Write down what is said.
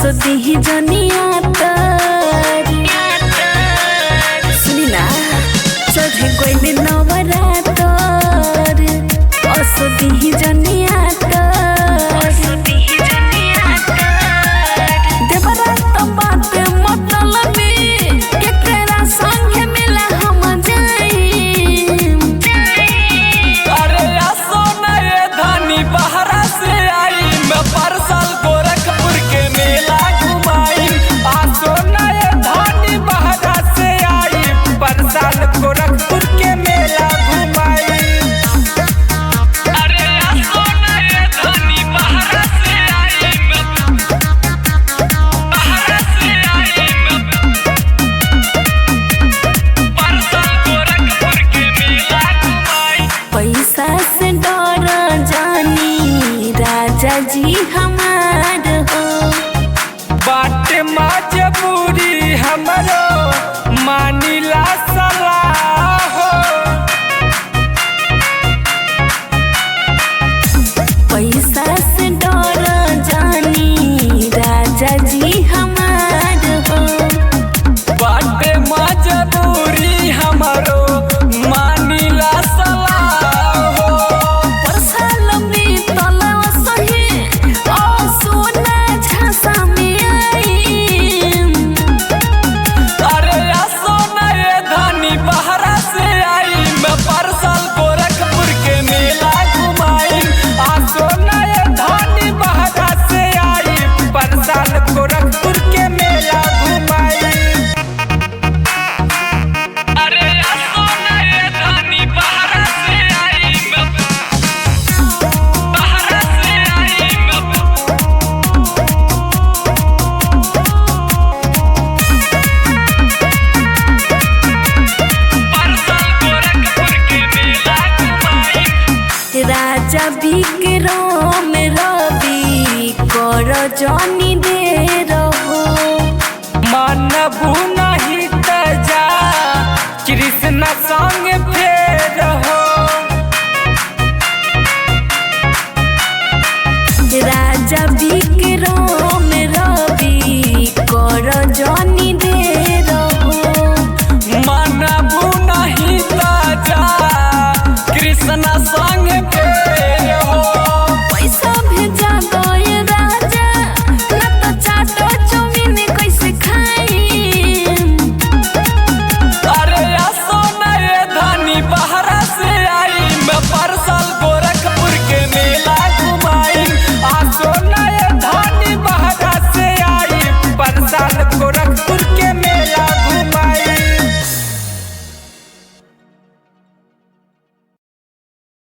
असदी जनिया सुनी ना चढ़े गइले नवरातर असदी जनिया देवरा तो बात मतलब केकरा संगे मिला हम जाई। अरे आसो ना ये धानी बहरा से आई मैं परसल गोरखपुर के मेला घुमाई। आसो ना ये धानी बहरा से आई परसल गोरखपुर के मेला घुमाई। अरे आसो ना ये धानी बहरा से आई मैं बहरा से आई मैं परसल गोरखपुर के मेला घुमाई। पैसा से डर जानी राजा जी हमार हो बाटे मजबूरी हमरो मानिला सलाह हो। पैसा से डर जानी राजा जी हमार हो बाटे मजबूरी हमरो मानिला सलाह हो। परसाल में तलवा सही ओ सोना झांसा में आई। अरे आसो ना ये धानी बहरा से आई मैं परसल गोरखपुर के मेला घुमाई। आसो ना ये धानी बहरा से आई परसल गोरखपुर के मेला घुमाई। अरे आसो ना ये धानी बहरा से आई मैं बहरा से आई मैं परसल गोरखपुर के मेला घुमाई। राजा विक्रम रवि कर जनी दे रहो मानबू नहीं त जा कृष्ण संग फेर हो। राजा विक्रम रवि कर जनी